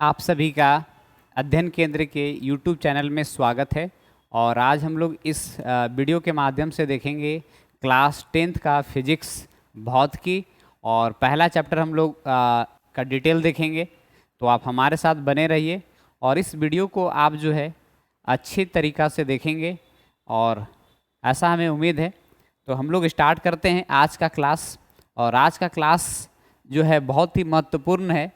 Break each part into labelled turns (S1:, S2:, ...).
S1: आप सभी का अध्ययन केंद्र के YouTube चैनल में स्वागत है। और आज हम लोग इस वीडियो के माध्यम से देखेंगे क्लास 10th का फिजिक्स भौतिकी और पहला चैप्टर हम लोग का डिटेल देखेंगे। तो आप हमारे साथ बने रहिए और इस वीडियो को आप जो है अच्छी तरीक़ा से देखेंगे और ऐसा हमें उम्मीद है। तो हम लोग स्टार्ट करते हैं आज का क्लास। और आज का क्लास जो है बहुत ही महत्वपूर्ण है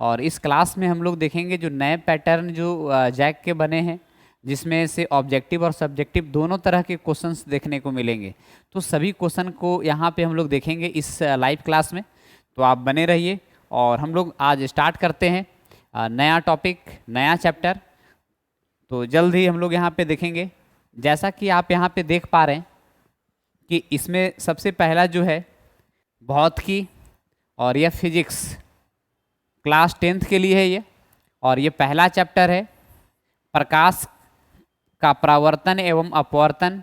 S1: और इस क्लास में हम लोग देखेंगे जो नए पैटर्न जो जैक के बने हैं, जिसमें से ऑब्जेक्टिव और सब्जेक्टिव दोनों तरह के क्वेश्चंस देखने को मिलेंगे। तो सभी क्वेश्चन को यहाँ पे हम लोग देखेंगे इस लाइव क्लास में। तो आप बने रहिए और हम लोग आज स्टार्ट करते हैं नया टॉपिक, नया चैप्टर। तो जल्द ही हम लोग यहाँ पे देखेंगे। जैसा कि आप यहाँ पे देख पा रहे हैं कि इसमें सबसे पहला जो है भौतिकी और यह फिजिक्स क्लास 10th के लिए है ये। और ये पहला चैप्टर है प्रकाश का परावर्तन एवं अपवर्तन,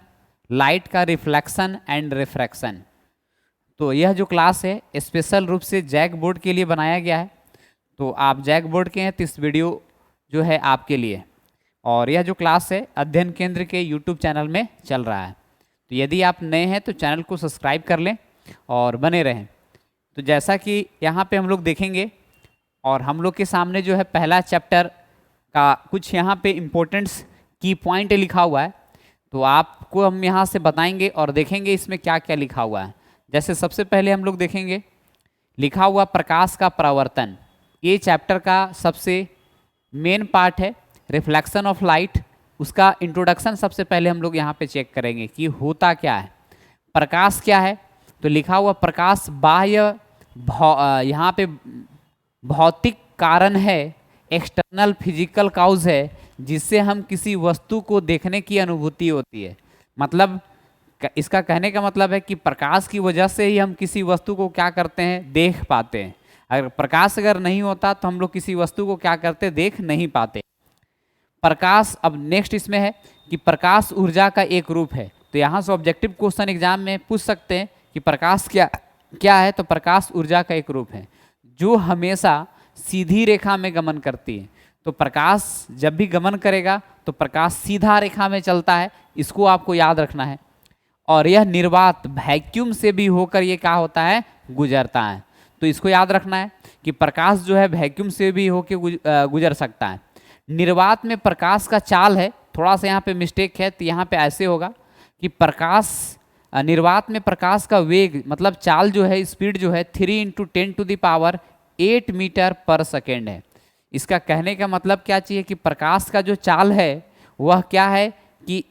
S1: लाइट का रिफ्लेक्शन एंड रिफ्रैक्शन। तो यह जो क्लास है स्पेशल रूप से जैक बोर्ड के लिए बनाया गया है। तो आप जैक बोर्ड के हैं तो इस वीडियो जो है आपके लिए। और यह जो क्लास है अध्ययन केंद्र के YouTube चैनल में चल रहा है। तो यदि आप नए हैं तो चैनल को सब्सक्राइब कर लें और बने रहें। तो जैसा कि यहाँ पे हम लोग देखेंगे और हम लोग के सामने जो है पहला चैप्टर का कुछ यहाँ पे इम्पोर्टेंट्स की पॉइंट लिखा हुआ है। तो आपको हम यहाँ से बताएंगे और देखेंगे इसमें क्या क्या लिखा हुआ है। जैसे सबसे पहले हम लोग देखेंगे लिखा हुआ प्रकाश का परावर्तन। ये चैप्टर का सबसे मेन पार्ट है, रिफ्लेक्शन ऑफ लाइट। उसका इंट्रोडक्शन सबसे पहले हम लोग यहाँ पे चेक करेंगे कि होता क्या है, प्रकाश क्या है। तो लिखा हुआ प्रकाश बाह्य यहाँ पे भौतिक कारण है, एक्सटर्नल फिजिकल काउज है, जिससे हम किसी वस्तु को देखने की अनुभूति होती है। मतलब इसका कहने का मतलब है कि प्रकाश की वजह से ही हम किसी वस्तु को क्या करते हैं, देख पाते हैं। अगर प्रकाश अगर नहीं होता तो हम लोग किसी वस्तु को क्या करते, देख नहीं पाते। प्रकाश अब नेक्स्ट इसमें है कि प्रकाश ऊर्जा का एक रूप है। तो यहाँ से ऑब्जेक्टिव क्वेश्चन एग्जाम में पूछ सकते हैं कि प्रकाश क्या है। तो प्रकाश ऊर्जा का एक रूप है जो हमेशा सीधी रेखा में गमन करती है। तो प्रकाश जब भी गमन करेगा तो प्रकाश सीधा रेखा में चलता है, इसको आपको याद रखना है। और यह निर्वात वैक्यूम से भी होकर ये क्या होता है, गुजरता है। तो इसको याद रखना है कि प्रकाश जो है वैक्यूम से भी होकर गुजर सकता है। निर्वात में प्रकाश का चाल है, थोड़ा सा यहाँ पे मिस्टेक है। तो यहाँ पे ऐसे होगा कि प्रकाश निर्वात में प्रकाश का वेग मतलब चाल जो है, स्पीड जो है 3 × 10⁸ मीटर पर सेकेंड है। इसका कहने का मतलब क्या चाहिए कि प्रकाश का जो चाल है वह क्या है कि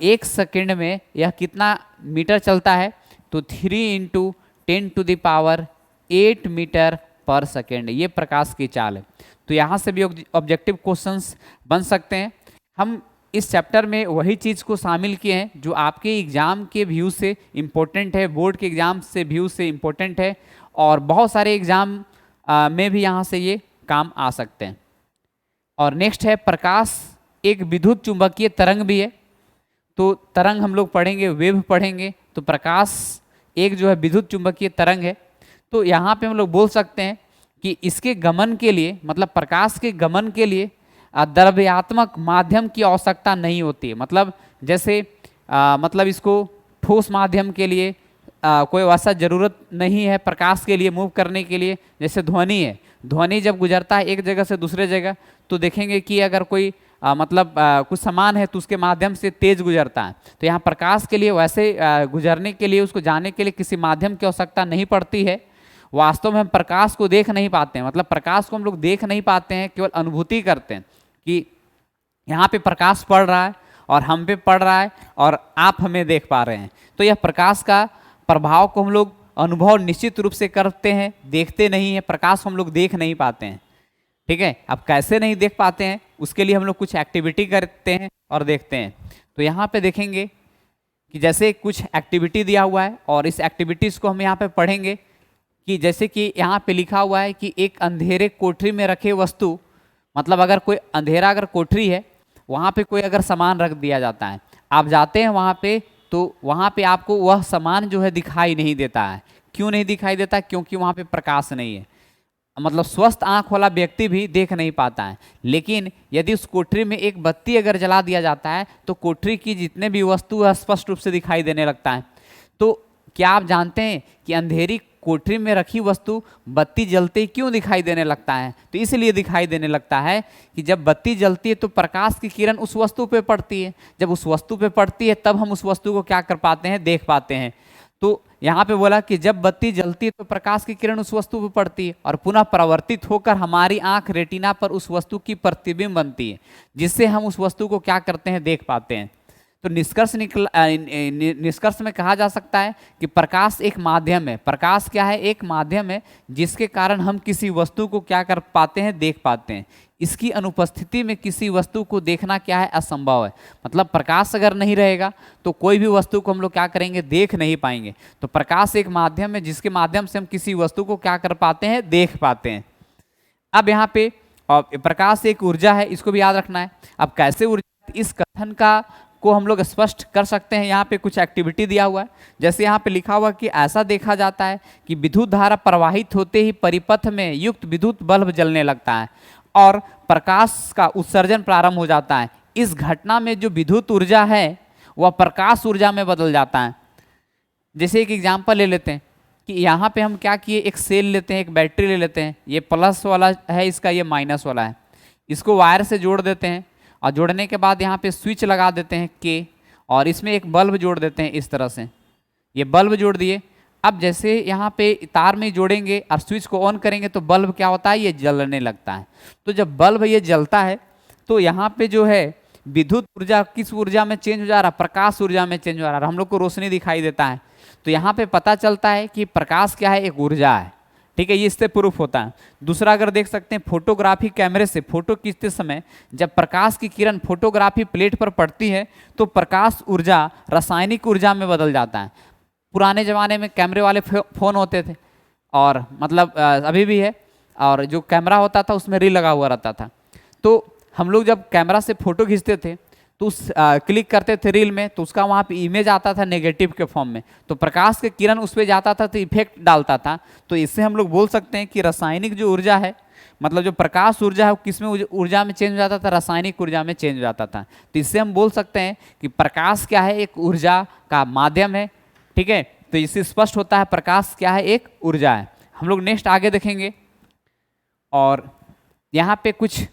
S1: 1 सेकेंड में यह कितना मीटर चलता है। तो 3 × 10⁸ मीटर पर सेकेंड ये प्रकाश की चाल है। तो यहाँ से भी ऑब्जेक्टिव क्वेश्चंस बन सकते हैं। हम इस चैप्टर में वही चीज़ को शामिल किए हैं जो आपके एग्ज़ाम के व्यू से इम्पोर्टेंट है, बोर्ड के एग्ज़ाम से व्यू से इम्पोर्टेंट है और बहुत सारे एग्ज़ाम में भी यहाँ से ये काम आ सकते हैं। और नेक्स्ट है प्रकाश एक विद्युत चुंबकीय तरंग भी है। तो तरंग हम लोग पढ़ेंगे, वेव पढ़ेंगे। तो प्रकाश एक जो है विद्युत चुंबकीय तरंग है। तो यहाँ पे हम लोग बोल सकते हैं कि इसके गमन के लिए मतलब प्रकाश के गमन के लिए द्रव्यात्मक माध्यम की आवश्यकता नहीं होती है। मतलब जैसे मतलब इसको ठोस माध्यम के लिए कोई वैसा ज़रूरत नहीं है प्रकाश के लिए मूव करने के लिए। जैसे ध्वनि है, ध्वनि जब गुजरता है एक जगह से दूसरे जगह तो देखेंगे कि अगर कोई कुछ सामान है तो उसके माध्यम से तेज गुजरता है। तो यहाँ प्रकाश के लिए वैसे गुजरने के लिए, उसको जाने के लिए किसी माध्यम की आवश्यकता नहीं पड़ती है। वास्तव में हम प्रकाश को देख नहीं पाते हैं, मतलब प्रकाश को हम लोग देख नहीं पाते हैं, केवल अनुभूति करते हैं कि यहाँ पे प्रकाश पड़ रहा है और हम पे पड़ रहा है और आप हमें देख पा रहे हैं। तो यह प्रकाश का प्रभाव को हम लोग अनुभव निश्चित रूप से करते हैं, देखते नहीं हैं। प्रकाश को हम लोग देख नहीं पाते हैं, ठीक है। अब कैसे नहीं देख पाते हैं, उसके लिए हम लोग कुछ एक्टिविटी करते हैं और देखते हैं। तो यहाँ पे देखेंगे कि जैसे कुछ एक्टिविटी दिया हुआ है और इस एक्टिविटीज़ को हम यहाँ पे पढ़ेंगे कि जैसे कि यहाँ पे लिखा हुआ है कि एक अंधेरे कोठरी में रखे वस्तु, मतलब अगर कोई अंधेरा अगर कोठरी है वहाँ पे कोई अगर सामान रख दिया जाता है, आप जाते हैं वहाँ पे तो वहाँ पे आपको वह सामान जो है दिखाई नहीं देता है। क्यों नहीं दिखाई देता? क्योंकि वहाँ पे प्रकाश नहीं है। मतलब स्वस्थ आंख वाला व्यक्ति भी देख नहीं पाता है। लेकिन यदि उस कोठरी में एक बत्ती अगर जला दिया जाता है तो कोठरी की जितने भी वस्तु है स्पष्ट रूप से दिखाई देने लगता है। तो क्या आप जानते हैं कि अंधेरी कोठरी में रखी वस्तु बत्ती जलते ही क्यों दिखाई देने लगता है? तो इसलिए दिखाई देने लगता है कि जब बत्ती जलती है तो प्रकाश की किरण उस वस्तु पे पड़ती है। जब उस वस्तु पे पड़ती है तब हम उस वस्तु को क्या कर पाते हैं? देख पाते हैं। तो यहाँ पे बोला कि जब बत्ती जलती है तो प्रकाश की किरण उस वस्तु पर पड़ती है और पुनः परावर्तित होकर हमारी आंख रेटिना पर उस वस्तु की प्रतिबिंब बनती है, जिससे हम उस वस्तु को क्या करते हैं? देख पाते हैं। तो निष्कर्ष में कहा जा सकता है कि प्रकाश एक माध्यम है। प्रकाश क्या है? एक माध्यम है जिसके कारण हम किसी वस्तु को क्या कर पाते हैं? देख पाते हैं। इसकी अनुपस्थिति में किसी वस्तु को देखना क्या है? असंभव है। मतलब प्रकाश अगर नहीं रहेगा तो कोई भी वस्तु को हम लोग क्या करेंगे? देख नहीं पाएंगे। तो प्रकाश एक माध्यम है जिसके माध्यम से हम किसी वस्तु को क्या कर पाते हैं? देख पाते हैं। अब यहाँ पे प्रकाश एक ऊर्जा है, इसको भी याद रखना है। अब कैसे ऊर्जा, इस कथन को हम लोग स्पष्ट कर सकते हैं। यहाँ पे कुछ एक्टिविटी दिया हुआ है, जैसे यहाँ पे लिखा हुआ कि ऐसा देखा जाता है कि विद्युत धारा प्रवाहित होते ही परिपथ में युक्त विद्युत बल्ब जलने लगता है और प्रकाश का उत्सर्जन प्रारंभ हो जाता है। इस घटना में जो विद्युत ऊर्जा है वह प्रकाश ऊर्जा में बदल जाता है। जैसे एक एग्जाम्पल ले लेते हैं कि यहाँ पे हम क्या किए, एक सेल लेते हैं, एक बैटरी ले लेते हैं, ये प्लस वाला है इसका, ये माइनस वाला है। इसको वायर से जोड़ देते हैं और जोड़ने के बाद यहाँ पे स्विच लगा देते हैं के, और इसमें एक बल्ब जोड़ देते हैं इस तरह से। ये बल्ब जोड़ दिए। अब जैसे यहाँ पे तार में जोड़ेंगे और स्विच को ऑन करेंगे तो बल्ब क्या होता है? ये जलने लगता है। तो जब बल्ब ये जलता है तो यहाँ पे जो है विद्युत ऊर्जा किस ऊर्जा में चेंज हो जा रहा है? प्रकाश ऊर्जा में चेंज हो रहा है। हम लोग को रोशनी दिखाई देता है। तो यहाँ पे पता चलता है कि प्रकाश क्या है? एक ऊर्जा है। ठीक है, ये इससे प्रूफ होता है। दूसरा अगर देख सकते हैं, फोटोग्राफी कैमरे से फोटो खींचते समय जब प्रकाश की किरण फोटोग्राफी प्लेट पर पड़ती है तो प्रकाश ऊर्जा रासायनिक ऊर्जा में बदल जाता है। पुराने ज़माने में कैमरे वाले फ़ोन होते थे, और मतलब अभी भी है, और जो कैमरा होता था उसमें रील लगा हुआ रहता था। तो हम लोग जब कैमरा से फ़ोटो खींचते थे तो उस क्लिक करते थे रील में, तो उसका वहाँ पे इमेज आता था नेगेटिव के फॉर्म में। तो प्रकाश के किरण उस पर जाता था तो इफेक्ट डालता था। तो इससे हम लोग बोल सकते हैं कि रासायनिक जो ऊर्जा है, मतलब जो प्रकाश ऊर्जा है वो किस में ऊर्जा में चेंज हो जाता था? रासायनिक ऊर्जा में चेंज हो जाता था। तो इससे हम बोल सकते हैं कि प्रकाश क्या है? एक ऊर्जा का माध्यम है। ठीक है, तो इससे स्पष्ट होता है प्रकाश क्या है? एक ऊर्जा है। हम लोग नेक्स्ट आगे देखेंगे, और यहाँ पे कुछ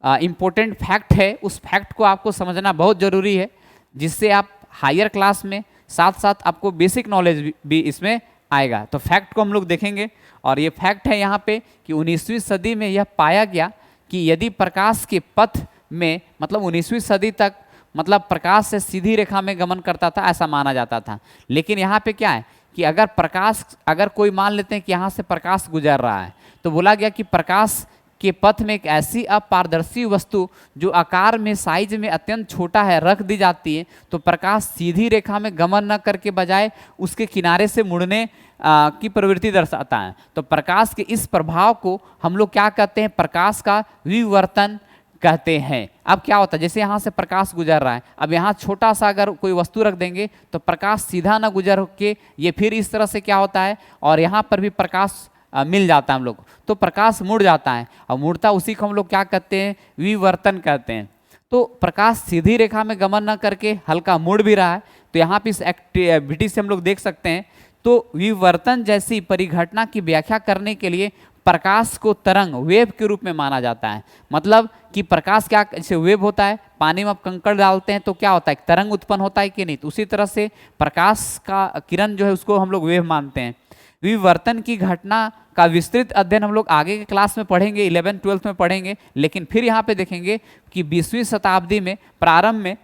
S1: इम्पोर्टेंट फैक्ट है। उस फैक्ट को आपको समझना बहुत ज़रूरी है, जिससे आप हायर क्लास में साथ साथ आपको बेसिक नॉलेज भी इसमें आएगा। तो फैक्ट को हम लोग देखेंगे, और ये फैक्ट है यहाँ पे कि 19वीं सदी में यह पाया गया कि यदि प्रकाश के पथ में, मतलब 19वीं सदी तक मतलब प्रकाश से सीधी रेखा में गमन करता था, ऐसा माना जाता था। लेकिन यहाँ पे क्या है कि अगर कोई मान लेते हैं कि यहाँ से प्रकाश गुजर रहा है, तो बोला गया कि प्रकाश के पथ में एक ऐसी अपारदर्शी वस्तु जो आकार में, साइज में अत्यंत छोटा है, रख दी जाती है, तो प्रकाश सीधी रेखा में गमन न करके बजाय उसके किनारे से मुड़ने की प्रवृत्ति दर्शाता है। तो प्रकाश के इस प्रभाव को हम लोग क्या कहते हैं? प्रकाश का विवर्तन कहते हैं। अब क्या होता है, जैसे यहाँ से प्रकाश गुजर रहा है, अब यहाँ छोटा सा अगर कोई वस्तु रख देंगे तो प्रकाश सीधा ना गुजर के ये फिर इस तरह से क्या होता है, और यहाँ पर भी प्रकाश मिल जाता है हम लोग, तो प्रकाश मुड़ जाता है, और मुड़ता उसी को हम लोग क्या कहते हैं? विवर्तन कहते हैं। तो प्रकाश सीधी रेखा में गमन न करके हल्का मुड़ भी रहा है। तो यहाँ पे इस एक्टिविटी से हम लोग देख सकते हैं। तो विवर्तन जैसी परिघटना की व्याख्या करने के लिए प्रकाश को तरंग, वेव के रूप में माना जाता है। मतलब कि प्रकाश क्या, जैसे वेव होता है, पानी में आप कंकड़ डालते हैं तो क्या होता है? तरंग उत्पन्न होता है कि नहीं? तो उसी तरह से प्रकाश का किरण जो है उसको हम लोग वेव मानते हैं। विवर्तन की घटना का विस्तृत अध्ययन हम लोग आगे के क्लास में पढ़ेंगे, 11th-12th में पढ़ेंगे। लेकिन फिर यहाँ पे देखेंगे कि 20वीं शताब्दी में प्रारंभ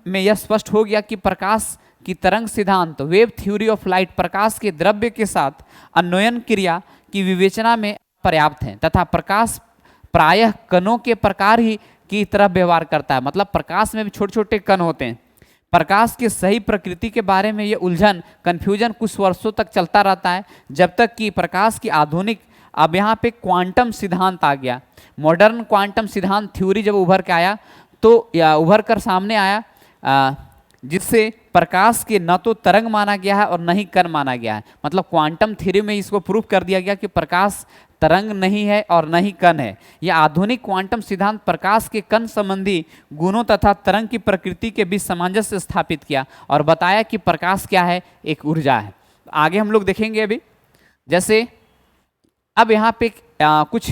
S1: में यह स्पष्ट हो गया कि प्रकाश की तरंग सिद्धांत, वेव थ्योरी ऑफ लाइट, प्रकाश के द्रव्य के साथ अन्वयन क्रिया की विवेचना में पर्याप्त है, तथा प्रकाश प्रायः कणों के प्रकार ही की तरह व्यवहार करता है। मतलब प्रकाश में भी छोटे छोटे कण होते हैं। प्रकाश की सही प्रकृति के बारे में ये उलझन, कन्फ्यूजन कुछ वर्षों तक चलता रहता है, जब तक कि प्रकाश की आधुनिक, अब यहाँ पे क्वांटम सिद्धांत आ गया। मॉडर्न क्वांटम सिद्धांत थ्योरी जब उभर के आया, तो उभर कर सामने आया, जिससे प्रकाश के न तो तरंग माना गया है और न ही कण माना गया है। मतलब क्वांटम थ्योरी में इसको प्रूव कर दिया गया कि प्रकाश तरंग नहीं है और न ही कण है। यह आधुनिक क्वांटम सिद्धांत प्रकाश के कण संबंधी गुणों तथा तरंग की प्रकृति के बीच सामंजस्य स्थापित किया और बताया कि प्रकाश क्या है, एक ऊर्जा है। आगे हम लोग देखेंगे अभी, जैसे अब यहाँ पे कुछ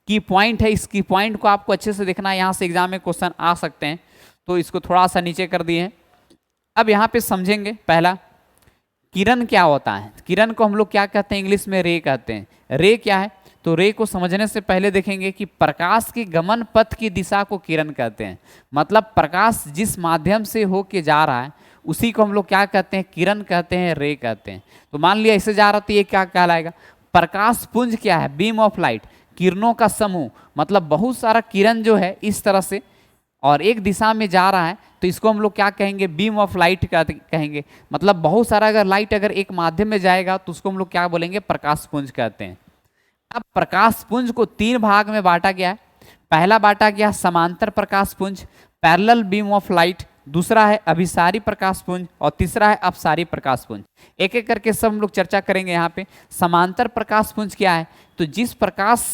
S1: की पॉइंट है, इस की पॉइंट को आपको अच्छे से देखना है, यहाँ से एग्जाम में क्वेश्चन आ सकते हैं, तो इसको थोड़ा सा नीचे कर दिए हैं। अब यहाँ पे समझेंगे, पहला किरण क्या होता है। किरण को हम लोग क्या कहते हैं, इंग्लिश में रे कहते हैं। रे क्या है, तो रे को समझने से पहले देखेंगे कि प्रकाश के गमन पथ की दिशा को किरण कहते हैं। मतलब प्रकाश जिस माध्यम से होके जा रहा है उसी को हम लोग क्या कहते हैं, किरण कहते हैं, रे कहते हैं। तो मान लिया ऐसे जा रहा तो ये क्या कहलाएगा, प्रकाश पुंज क्या है, बीम ऑफ लाइट, किरणों का समूह। मतलब बहुत सारा किरण जो है इस तरह से और एक दिशा में जा रहा है तो इसको हम लोग क्या कहेंगे, बीम ऑफ लाइट कहेंगे। मतलब बहुत सारा अगर लाइट अगर एक माध्यम में जाएगा तो उसको हम लोग क्या बोलेंगे, प्रकाश पुंज कहते हैं। अब प्रकाश पुंज को 3 भाग में बांटा गया है। पहला बांटा गया समांतर प्रकाश पुंज, पैरेलल बीम ऑफ लाइट, दूसरा है अभिसारी प्रकाश पुंज और तीसरा है अपसारी प्रकाश पुंज। एक एक करके सब हम लोग चर्चा करेंगे। यहाँ पे समांतर प्रकाश पुंज क्या है, तो जिस प्रकाश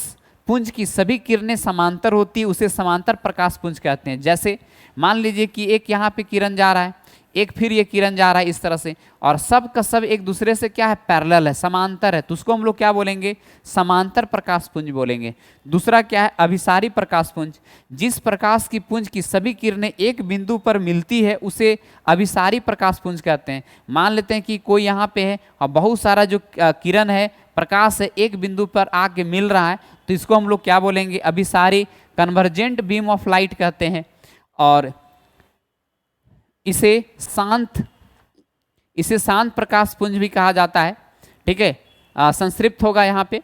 S1: पुंज की सभी किरणें समांतर होती है उसे समांतर प्रकाश पुंज कहते हैं। जैसे मान लीजिए कि एक यहाँ पे किरण जा रहा है, एक फिर ये किरण जा रहा है इस तरह से, और सब का सब एक दूसरे से क्या है, पैरेलल है, समांतर है, तो उसको हम लोग क्या बोलेंगे, समांतर प्रकाश पुंज बोलेंगे। दूसरा क्या है, अभिसारी प्रकाश पुंज, जिस प्रकाश की पुंज की सभी किरणें एक बिंदु पर मिलती है उसे अभिसारी प्रकाश पुंज कहते हैं। मान लेते हैं कि कोई यहाँ पे है और बहुत सारा जो किरण है, प्रकाश है, एक बिंदु पर आके मिल रहा है, तो इसको हम लोग क्या बोलेंगे, अभिसारी कन्वर्जेंट बीम ऑफ लाइट कहते हैं। और इसे शांत प्रकाश पुंज भी कहा जाता है। ठीक है, संस्कृत होगा यहाँ पे,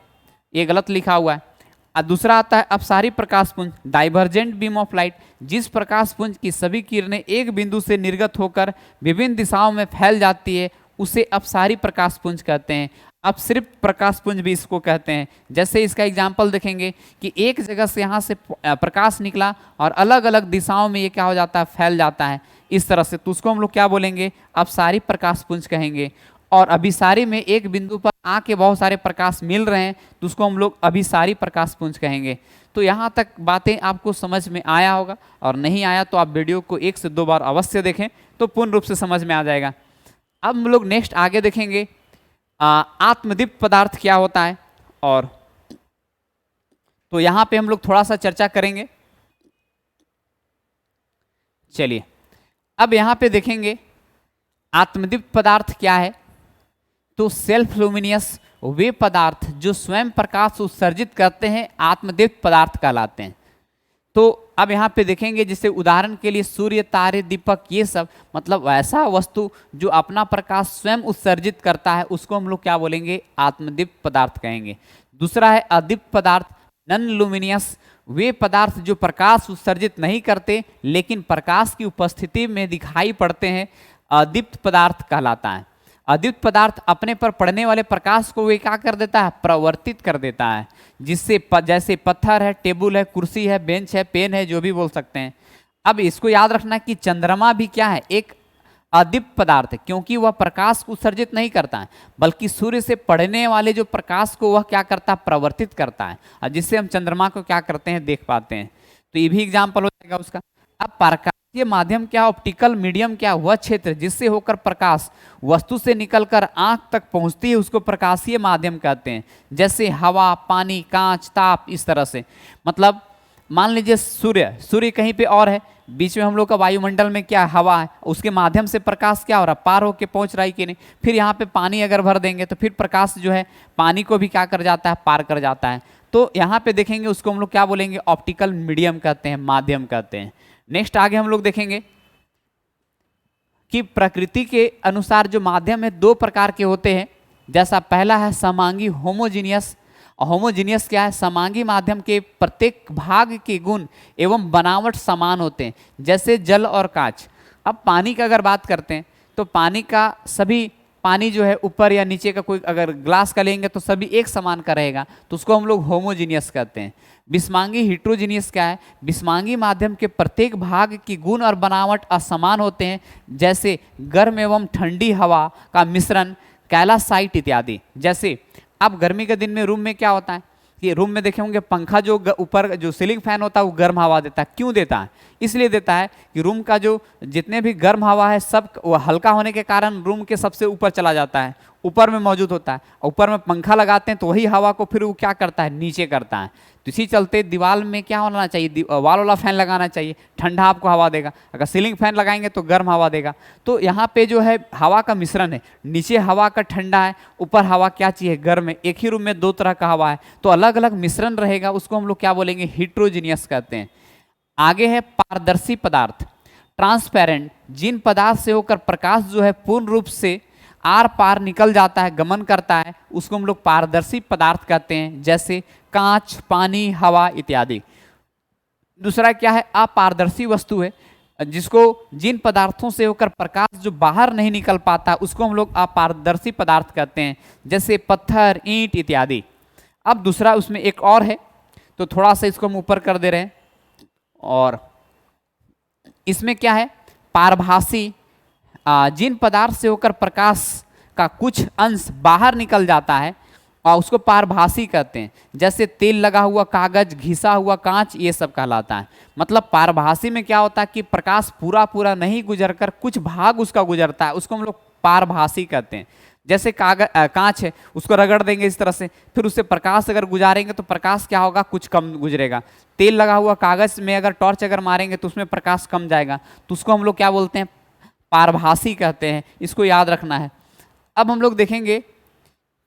S1: ये गलत लिखा हुआ है। दूसरा आता है अपसारी प्रकाश पुंज, डाइवर्जेंट बीम ऑफ लाइट, जिस प्रकाश पुंज की सभी किरणें एक बिंदु से निर्गत होकर विभिन्न दिशाओं में फैल जाती है उसे अपसारी प्रकाश पुंज कहते हैं। अपसृत प्रकाश पुंज भी इसको कहते हैं। जैसे इसका एग्जाम्पल देखेंगे कि एक जगह से यहाँ से प्रकाश निकला और अलग अलग दिशाओं में ये क्या हो जाता है, फैल जाता है इस तरह से, तो उसको हम लोग क्या बोलेंगे, अपसारी प्रकाश पुंज कहेंगे। और अभिसारी में एक बिंदु पर आके बहुत सारे प्रकाश मिल रहे हैं तो उसको हम लोग अभिसारी प्रकाश पुंज कहेंगे। तो यहाँ तक बातें आपको समझ में आया होगा, और नहीं आया तो आप वीडियो को 1 से 2 बार अवश्य देखें तो पूर्ण रूप से समझ में आ जाएगा। अब हम लोग नेक्स्ट आगे देखेंगे आत्मदीप्त पदार्थ क्या होता है, और तो यहाँ पे हम लोग थोड़ा सा चर्चा करेंगे। चलिए अब यहाँ पे देखेंगे आत्मदीप्त पदार्थ क्या है। तो सेल्फ लुमिनियस वे पदार्थ जो स्वयं प्रकाश उत्सर्जित करते हैं आत्मदीप्त पदार्थ कहलाते हैं। तो अब यहाँ पे देखेंगे जैसे उदाहरण के लिए सूर्य, तारे, दीपक, ये सब मतलब वैसा वस्तु जो अपना प्रकाश स्वयं उत्सर्जित करता है उसको हम लोग क्या बोलेंगे, आत्मदीप्त पदार्थ कहेंगे। दूसरा है अदीप्त पदार्थ, नॉन लुमिनियस वे पदार्थ जो प्रकाश उत्सर्जित नहीं करते लेकिन प्रकाश की उपस्थिति में दिखाई पड़ते हैं, अदीप्त पदार्थ कहलाता है। अदीप्त पदार्थ अपने पर पड़ने वाले प्रकाश को वे क्या कर देता है, प्रवर्तित कर देता है, जिससे जैसे पत्थर है, टेबल है, कुर्सी है, बेंच है, पेन है, जो भी बोल सकते हैं। अब इसको याद रखना कि चंद्रमा भी क्या है, एक अदीप्त पदार्थ है, क्योंकि वह प्रकाश को उत्सर्जित नहीं करता है बल्कि सूर्य से पड़ने वाले जो प्रकाश को वह क्या करता है, प्रवर्तित करता है, और जिससे हम चंद्रमा को क्या करते हैं, देख पाते हैं। तो ये भी एग्जाम्पल हो जाएगा उसका। अब प्रकाशीय माध्यम क्या, ऑप्टिकल मीडियम क्या, वह क्षेत्र जिससे होकर प्रकाश वस्तु से निकलकर आंख तक पहुंचती है उसको प्रकाशीय माध्यम कहते हैं। जैसे हवा, पानी, कांच, ताप, इस तरह से। मतलब मान लीजिए सूर्य कहीं पे और है, बीच में हम लोग का वायुमंडल में क्या हवा है, उसके माध्यम से प्रकाश क्या हो रहा है, पार होके पहुंच रहा है कि नहीं। फिर यहाँ पे पानी अगर भर देंगे तो फिर प्रकाश जो है पानी को भी क्या कर जाता है, पार कर जाता है। तो यहाँ पे देखेंगे उसको हम लोग क्या बोलेंगे, ऑप्टिकल मीडियम कहते हैं, माध्यम कहते हैं। नेक्स्ट आगे हम लोग देखेंगे कि प्रकृति के अनुसार जो माध्यम है 2 प्रकार के होते हैं। जैसा पहला है समांगी होमोजीनियस। होमोजीनियस क्या है, समांगी माध्यम के प्रत्येक भाग के गुण एवं बनावट समान होते हैं, जैसे जल और कांच। अब पानी का अगर बात करते हैं तो पानी का सभी पानी जो है ऊपर या नीचे का कोई अगर ग्लास का लेंगे तो सभी एक समान का रहेगा, तो उसको हम लोग होमोजीनियस कहते हैं। विस्मांगी हेट्रोजीनियस क्या है? विस्मांगी माध्यम के प्रत्येक भाग की गुण और बनावट असमान होते हैं, जैसे गर्म एवं ठंडी हवा का मिश्रण, कैलासाइट इत्यादि। जैसे अब गर्मी के दिन में रूम में क्या होता है कि रूम में देखे होंगे पंखा जो ऊपर जो सीलिंग फैन होता है वो गर्म हवा देता है। क्यों देता है? इसलिए देता है कि रूम का जो जितने भी गर्म हवा है सब वो हल्का होने के कारण रूम के सबसे ऊपर चला जाता है, ऊपर में मौजूद होता है। ऊपर में पंखा लगाते हैं तो वही हवा को फिर वो क्या करता है, नीचे करता है। तो इसी चलते दीवार में क्या होना चाहिए, वॉल वाला फैन लगाना चाहिए, ठंडा आपको हवा देगा। अगर सीलिंग फैन लगाएंगे तो गर्म हवा देगा। तो यहाँ पे जो है हवा का मिश्रण है, नीचे हवा का ठंडा है, ऊपर हवा क्या चाहिए, गर्म है। एक ही रूम में दो तरह का हवा है तो अलग अलग मिश्रण रहेगा, उसको हम लोग क्या बोलेंगे, हेट्रोजीनियस कहते हैं। आगे है पारदर्शी पदार्थ, ट्रांसपेरेंट। जिन पदार्थ से होकर प्रकाश जो है पूर्ण रूप से आर पार निकल जाता है, गमन करता है, उसको हम लोग पारदर्शी पदार्थ कहते हैं, जैसे कांच, पानी, हवा इत्यादि। दूसरा क्या है, अपारदर्शी वस्तु है, जिसको जिन पदार्थों से होकर प्रकाश जो बाहर नहीं निकल पाता उसको हम लोग अपारदर्शी पदार्थ कहते हैं, जैसे पत्थर, ईंट इत्यादि। अब दूसरा उसमें एक और है, तो थोड़ा सा इसको हम ऊपर कर दे रहे हैं। और इसमें क्या है, पारभासी। जिन पदार्थ से होकर प्रकाश का कुछ अंश बाहर निकल जाता है और उसको पारभासी कहते हैं, जैसे तेल लगा हुआ कागज, घिसा हुआ कांच, ये सब कहलाता है। मतलब पारभासी में क्या होता है कि प्रकाश पूरा पूरा नहीं गुजरकर कुछ भाग उसका गुजरता है, उसको हम लोग पारभासी कहते हैं। जैसे कांच है, उसको रगड़ देंगे इस तरह से, फिर उससे प्रकाश अगर गुजारेंगे तो प्रकाश क्या होगा, कुछ कम गुजरेगा। तेल लगा हुआ कागज में अगर टॉर्च अगर मारेंगे तो उसमें प्रकाश कम जाएगा, तो उसको हम लोग क्या बोलते हैं, पारभासी कहते हैं। इसको याद रखना है। अब हम लोग देखेंगे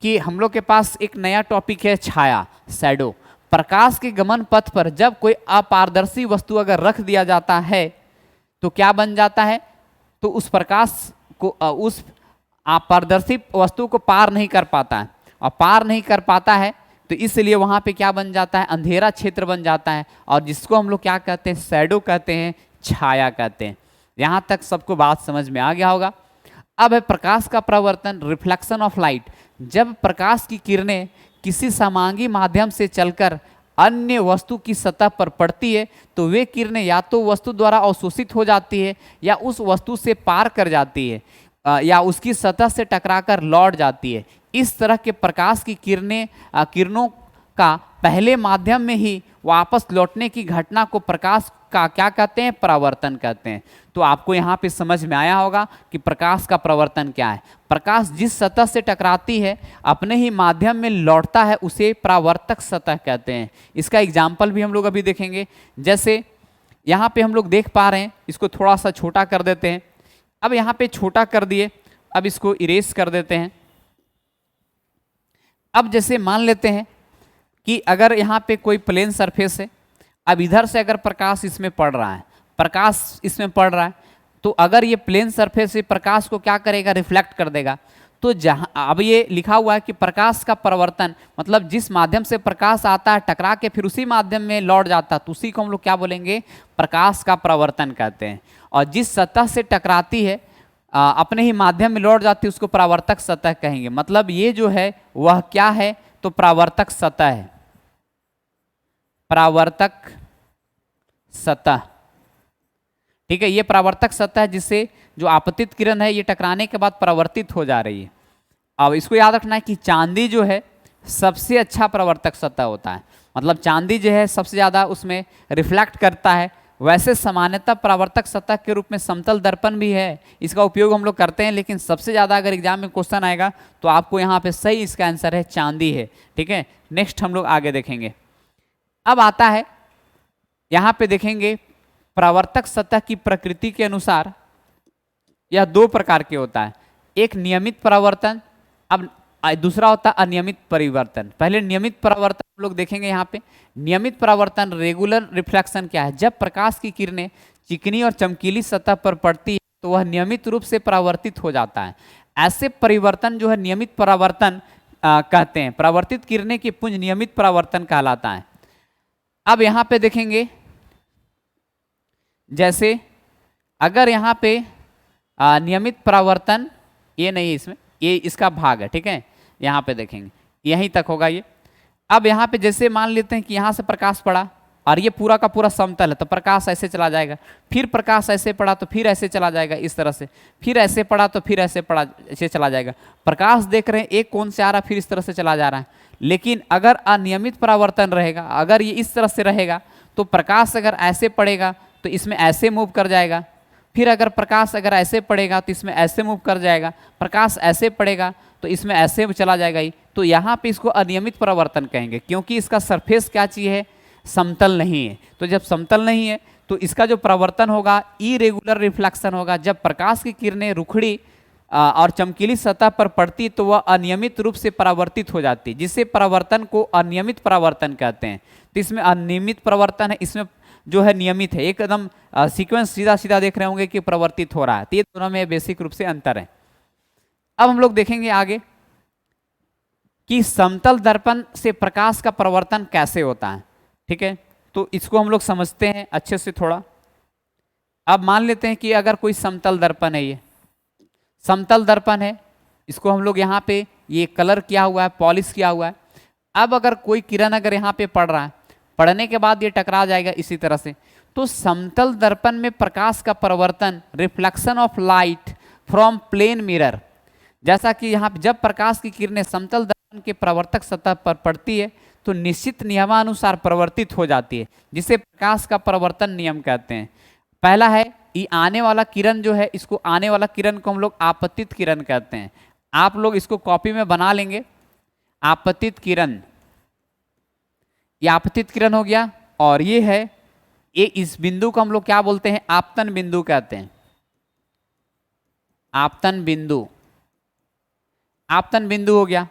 S1: कि हम लोग के पास एक नया टॉपिक है, छाया, शैडो। प्रकाश के गमन पथ पर जब कोई अपारदर्शी वस्तु अगर रख दिया जाता है तो क्या बन जाता है, तो उस प्रकाश को उस अपारदर्शी वस्तु को पार नहीं कर पाता है, और पार नहीं कर पाता है तो इसलिए वहाँ पे क्या बन जाता है, अंधेरा क्षेत्र बन जाता है, और जिसको हम लोग क्या कहते हैं, शैडो कहते हैं, छाया कहते हैं। यहाँ तक सबको बात समझ में आ गया होगा। अब है प्रकाश का प्रवर्तन, रिफ्लेक्शन ऑफ लाइट। जब प्रकाश की किरणें किसी समांगी माध्यम से चलकर अन्य वस्तु की सतह पर पड़ती है तो वे किरणें या तो वस्तु द्वारा अवशोषित हो जाती है या उस वस्तु से पार कर जाती है, या उसकी सतह से टकराकर लौट जाती है। इस तरह के प्रकाश की किरणों का पहले माध्यम में ही वापस लौटने की घटना को प्रकाश का क्या कहते हैं, परावर्तन कहते हैं। तो आपको यहाँ पे समझ में आया होगा कि प्रकाश का प्रवर्तन क्या है। प्रकाश जिस सतह से टकराती है अपने ही माध्यम में लौटता है, उसे परावर्तक सतह कहते हैं। इसका एग्जाम्पल भी हम लोग अभी देखेंगे। जैसे यहाँ पे हम लोग देख पा रहे हैं, इसको थोड़ा सा छोटा कर देते हैं। अब यहाँ पे छोटा कर दिए, अब इसको इरेज कर देते हैं। अब जैसे मान लेते हैं कि अगर यहाँ पे कोई प्लेन सरफेस है, अब इधर से अगर प्रकाश इसमें पड़ रहा है, प्रकाश इसमें पड़ रहा है, तो अगर ये प्लेन सरफेस से प्रकाश को क्या करेगा, रिफ्लेक्ट कर देगा। तो जहाँ अब ये लिखा हुआ है कि प्रकाश का प्रवर्तन, मतलब जिस माध्यम से प्रकाश आता है टकरा के फिर उसी माध्यम में लौट जाता है, तो उसी को हम लोग क्या बोलेंगे, प्रकाश का प्रवर्तन कहते हैं। और जिस सतह से टकराती है अपने ही माध्यम में लौट जाती है उसको परावर्तक सतह कहेंगे। मतलब ये जो है वह क्या है, तो परावर्तक सतह है, परावर्तक सतह। ठीक है, ये परावर्तक सतह जिससे जो आपतित किरण है ये टकराने के बाद परावर्तित हो जा रही है। अब इसको याद रखना है कि चांदी जो है सबसे अच्छा परावर्तक सतह होता है, मतलब चांदी जो है सबसे ज़्यादा उसमें रिफ्लेक्ट करता है। वैसे सामान्यतः परावर्तक सतह के रूप में समतल दर्पण भी है, इसका उपयोग हम लोग करते हैं, लेकिन सबसे ज़्यादा अगर एग्जाम में क्वेश्चन आएगा तो आपको यहाँ पे सही इसका आंसर है चांदी है। ठीक है, नेक्स्ट हम लोग आगे देखेंगे। अब आता है यहाँ पे देखेंगे परावर्तक सतह की प्रकृति के अनुसार यह दो प्रकार के होता है, एक नियमित परावर्तन, अब दूसरा होता है अनियमित परिवर्तन। पहले नियमित परावर्तन हम लोग देखेंगे। यहाँ पे नियमित परावर्तन, रेगुलर रिफ्लेक्शन क्या है, जब प्रकाश की किरणें चिकनी और चमकीली सतह पर पड़ती है तो वह नियमित रूप से परावर्तित हो जाता है। ऐसे परिवर्तन जो है नियमित परावर्तन कहते हैं। परावर्तित किरणें की पुंज नियमित परावर्तन कहलाता है। अब यहाँ पे देखेंगे, जैसे अगर यहाँ पे नियमित परावर्तन, ये नहीं है इसमें, ये इसका भाग है, ठीक है। यहाँ पे देखेंगे यहीं तक होगा ये। अब यहाँ पे जैसे मान लेते हैं कि यहाँ से प्रकाश पड़ा और ये पूरा का पूरा समतल है, तो प्रकाश ऐसे चला जाएगा, फिर प्रकाश ऐसे पड़ा तो फिर ऐसे चला जाएगा इस तरह से, फिर ऐसे पड़ा तो फिर ऐसे पड़ा, ऐसे चला जाएगा। प्रकाश देख रहे हैं एक कोण से आ रहा है, फिर इस तरह से चला जा रहा है। लेकिन अगर अनियमित परावर्तन रहेगा, अगर ये इस तरह से रहेगा, तो प्रकाश अगर ऐसे पड़ेगा तो इसमें ऐसे मूव कर जाएगा, फिर अगर प्रकाश अगर ऐसे पड़ेगा तो इसमें ऐसे मूव कर जाएगा, प्रकाश ऐसे पड़ेगा तो इसमें ऐसे चला जाएगा ही। तो यहाँ पे इसको अनियमित परावर्तन कहेंगे, क्योंकि इसका सरफेस क्या चीज़ है, समतल नहीं है। तो जब समतल नहीं है तो इसका जो परावर्तन होगा इरेगुलर रिफ्लेक्शन होगा। जब प्रकाश की किरणें रुखड़ी और चमकीली सतह पर पड़ती तो वह अनियमित रूप से परावर्तित हो जाती, जिससे परावर्तन को अनियमित परावर्तन कहते हैं। तो इसमें अनियमित परावर्तन है, इसमें जो है नियमित है, एकदम सीक्वेंस सीधा सीधा देख रहे होंगे कि परावर्तित हो रहा है। तो ये दोनों में बेसिक रूप से अंतर है। अब हम लोग देखेंगे आगे कि समतल दर्पण से प्रकाश का परावर्तन कैसे होता है, ठीक है। तो इसको हम लोग समझते हैं अच्छे से थोड़ा। अब मान लेते हैं कि अगर कोई समतल दर्पण है, ये समतल दर्पण है, इसको हम लोग यहाँ पे ये कलर किया हुआ है, पॉलिश किया हुआ है। अब अगर कोई किरण अगर यहाँ पे पड़ रहा है, पड़ने के बाद ये टकरा जाएगा इसी तरह से। तो समतल दर्पण में प्रकाश का परावर्तन, reflection of light from plane mirror, जैसा कि यहाँ जब प्रकाश की किरणें समतल दर्पण के प्रवर्तक सतह पर पड़ती है तो निश्चित नियमानुसार परिवर्तित हो जाती है, जिसे प्रकाश का परावर्तन नियम कहते हैं। पहला है ये आने वाला किरण जो है, इसको आने वाला किरण को हम लोग आपतित किरण कहते हैं। आप लोग इसको कॉपी में बना लेंगे, आपतित किरण, ये आपतित किरण हो गया। और ये है, ये इस बिंदु को हम लोग क्या बोलते हैं, आपतन बिंदु कहते हैं। आपतन बिंदु, आपतन बिंदु हो गया।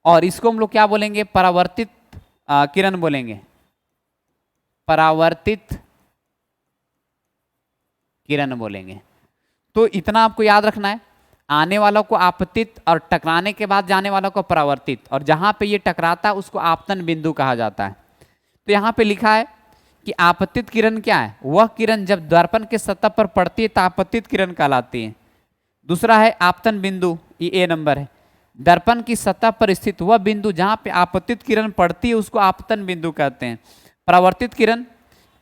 S1: और इसको हम लोग क्या बोलेंगे, परावर्तित किरण बोलेंगे, परावर्तित किरण बोलेंगे। तो इतना आपको याद रखना है, आने वाला को आपतित और टकराने के बाद जाने वाला को परावर्तित, और जहां पे ये टकराता है उसको आपतन बिंदु कहा जाता है। तो यहाँ पे लिखा है कि आपतित किरण क्या है, वह किरण जब दर्पण के सतह पर पड़ती है तो आपतित किरण कहलाती है। दूसरा है आपतन बिंदु, ये ए नंबर है, दर्पण की सतह पर स्थित वह बिंदु जहां पे आपतित किरण पड़ती है उसको आपतन बिंदु कहते हैं। परावर्तित किरण,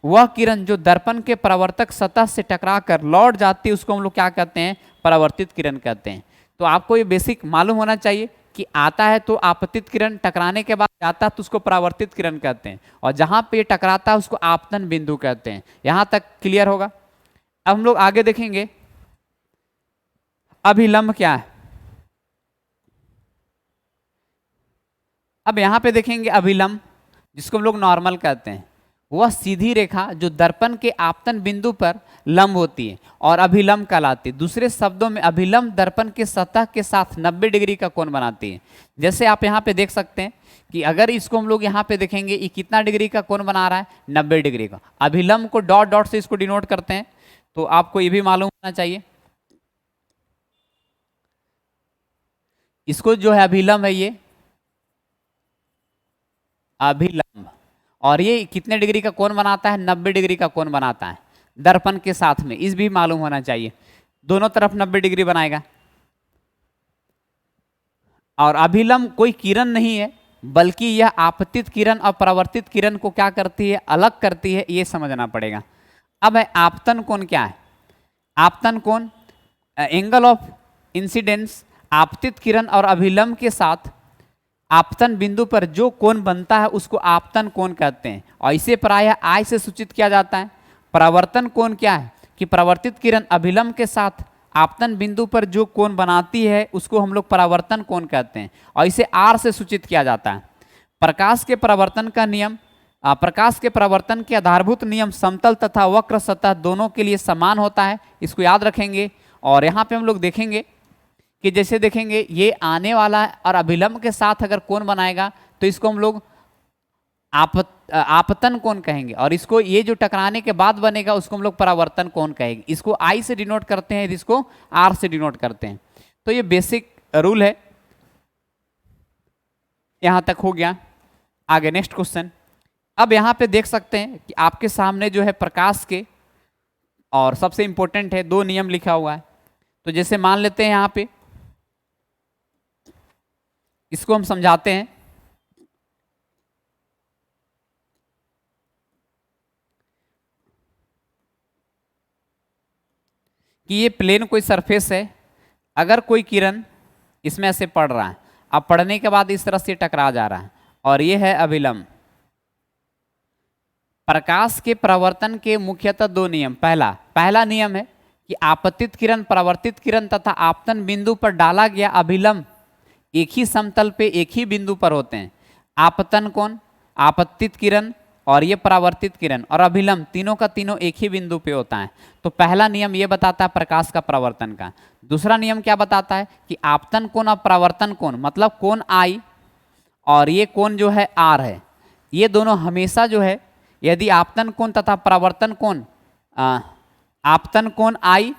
S1: वह किरण जो दर्पण के परावर्तक सतह से टकरा कर लौट जाती है उसको हम लोग क्या कहते हैं, परावर्तित किरण कहते हैं। तो आपको ये बेसिक मालूम होना चाहिए कि आता है तो आपतित किरण, टकराने के बाद जाता है तो उसको परावर्तित किरण कहते हैं, और जहां पे टकराता है उसको आपतन बिंदु कहते हैं। यहां तक क्लियर होगा। अब हम लोग आगे देखेंगे अभिलंब क्या है। अब यहां पे देखेंगे अभिलंब, जिसको हम लोग नॉर्मल कहते हैं, वह सीधी रेखा जो दर्पण के आपतन बिंदु पर लंब होती है और अभिलंब कहलाती है। दूसरे शब्दों में अभिलंब दर्पण के सतह के साथ 90 डिग्री का कोण बनाती है। जैसे आप यहाँ पे देख सकते हैं कि अगर इसको हम लोग यहाँ पे देखेंगे, ये कितना डिग्री का कोण बना रहा है, 90 डिग्री का। अभिलंब को डॉट डॉट से इसको डिनोट करते हैं, तो आपको ये भी मालूम होना चाहिए। इसको जो है अभिलंब है, ये अभिलंब, और ये कितने डिग्री का कोण बनाता है, 90 डिग्री का कोण बनाता है दर्पण के साथ में, इस भी मालूम होना चाहिए। दोनों तरफ 90 डिग्री बनाएगा। और अभिलंब कोई किरण नहीं है, बल्कि यह आपतित किरण और परावर्तित किरण को क्या करती है, अलग करती है, ये समझना पड़ेगा। अब है आपतन कोण क्या है। आपतन कोण एंगल ऑफ इंसिडेंस आपतित किरण और अभिलंब के साथ आपतन बिंदु पर जो कोण बनता है उसको आपतन कोण कहते हैं, और इसे प्रायः आई से सूचित किया जाता है। परावर्तन कोण क्या है कि परावर्तित किरण अभिलंब के साथ आपतन बिंदु पर जो कोण बनाती है उसको हम लोग परावर्तन कोण कहते हैं, और इसे आर से सूचित किया जाता है। प्रकाश के परावर्तन का नियम, प्रकाश के परावर्तन के आधारभूत नियम समतल तथा वक्र सतह दोनों के लिए समान होता है, इसको याद रखेंगे। और यहाँ पे हम लोग देखेंगे कि जैसे देखेंगे ये आने वाला है और अभिलंब के साथ अगर कोण बनाएगा तो इसको हम लोग आपतन कोण कहेंगे, और इसको ये जो टकराने के बाद बनेगा उसको हम लोग परावर्तन कोण कहेंगे। इसको आई से डिनोट करते हैं, इसको आर से डिनोट करते हैं। तो ये बेसिक रूल है। यहां तक हो गया। आगे नेक्स्ट क्वेश्चन। अब यहां पे देख सकते हैं कि आपके सामने जो है प्रकाश के, और सबसे इंपॉर्टेंट है, 2 नियम लिखा हुआ है। तो जैसे मान लेते हैं यहाँ पे इसको हम समझाते हैं। कि ये प्लेन कोई सरफेस है, अगर कोई किरण इसमें से पड़ रहा है, अब पढ़ने के बाद इस तरह से टकरा जा रहा है, और ये है अभिलंब। प्रकाश के प्रवर्तन के मुख्यतः दो नियम। पहला नियम है कि आपतित किरण, परावर्तित किरण तथा आपतन बिंदु पर डाला गया अभिलंब एक ही समतल पे एक ही बिंदु पर होते हैं। आपतन कोण, आपतित किरण और ये परावर्तित किरण और अभिलंब तीनों का तीनों एक ही बिंदु पे होता है। तो पहला नियम ये बताता है प्रकाश का परावर्तन का। दूसरा नियम क्या बताता है कि आपतन कोण और परावर्तन कोण, मतलब कोण आई और ये कोण जो है आर है, ये दोनों हमेशा जो है, यदि आपतन कोण तथा परावर्तन कोण, आपतन कोण आई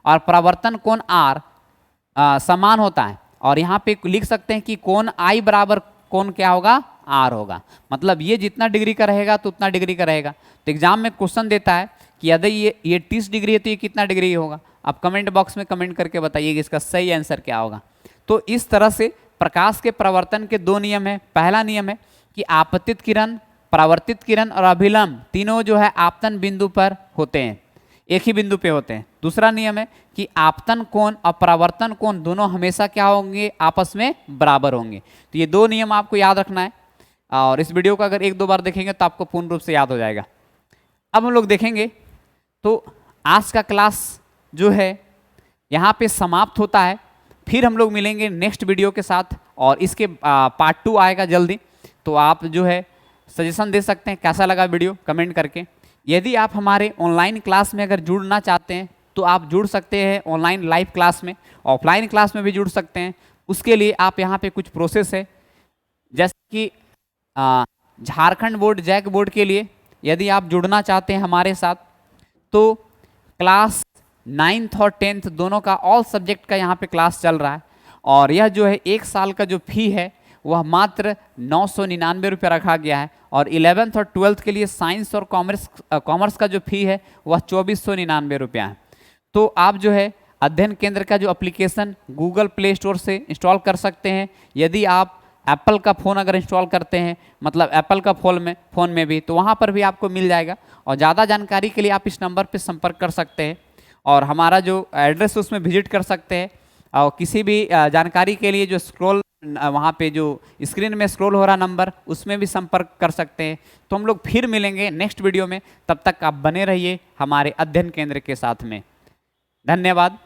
S1: और परावर्तन कोण आर समान होता है, और यहाँ पे लिख सकते हैं कि कोण आई बराबर कोण क्या होगा, आर होगा। मतलब ये जितना डिग्री का रहेगा तो उतना डिग्री का रहेगा। तो एग्जाम में क्वेश्चन देता है कि यदि ये 30 डिग्री है तो ये कितना डिग्री होगा। आप कमेंट बॉक्स में कमेंट करके बताइए कि इसका सही आंसर क्या होगा। तो इस तरह से प्रकाश के प्रवर्तन के दो नियम है। पहला नियम है कि आपतित किरण, परावर्तित किरण और अभिलंब तीनों जो है आपतन बिंदु पर होते हैं, एक ही बिंदु पे होते हैं। दूसरा नियम है कि आपतन कोण और परावर्तन कोण दोनों हमेशा क्या होंगे, आपस में बराबर होंगे। तो ये दो नियम आपको याद रखना है, और इस वीडियो को अगर एक दो बार देखेंगे तो आपको पूर्ण रूप से याद हो जाएगा। अब हम लोग देखेंगे तो आज का क्लास जो है यहाँ पे समाप्त होता है। फिर हम लोग मिलेंगे नेक्स्ट वीडियो के साथ, और इसके पार्ट 2 आएगा जल्दी। तो आप जो है सजेशन दे सकते हैं कैसा लगा वीडियो कमेंट करके। यदि आप हमारे ऑनलाइन क्लास में अगर जुड़ना चाहते हैं तो आप जुड़ सकते हैं ऑनलाइन लाइव क्लास में, ऑफलाइन क्लास में भी जुड़ सकते हैं। उसके लिए आप यहाँ पे कुछ प्रोसेस है, जैसे कि झारखंड बोर्ड, जैक बोर्ड के लिए यदि आप जुड़ना चाहते हैं हमारे साथ, तो क्लास 9th और 10th दोनों का ऑल सब्जेक्ट का यहाँ पे क्लास चल रहा है, और यह जो है 1 साल का जो फी है वह मात्र 999 रुपये रखा गया है, और 11th और 12th के लिए साइंस और कॉमर्स का जो फी है वह 2499 रुपया है। तो आप जो है अध्ययन केंद्र का जो एप्लीकेशन गूगल प्ले स्टोर से इंस्टॉल कर सकते हैं। यदि आप एप्पल का फ़ोन अगर इंस्टॉल करते हैं, मतलब एप्पल का फ़ोन में भी, तो वहाँ पर भी आपको मिल जाएगा। और ज़्यादा जानकारी के लिए आप इस नंबर पर संपर्क कर सकते हैं, और हमारा जो एड्रेस है उसमें विजिट कर सकते हैं। और किसी भी जानकारी के लिए जो स्क्रॉल वहाँ पे जो स्क्रीन में स्क्रॉल हो रहा नंबर, उसमें भी संपर्क कर सकते हैं। तो हम लोग फिर मिलेंगे नेक्स्ट वीडियो में, तब तक आप बने रहिए हमारे अध्ययन केंद्र के साथ में। धन्यवाद।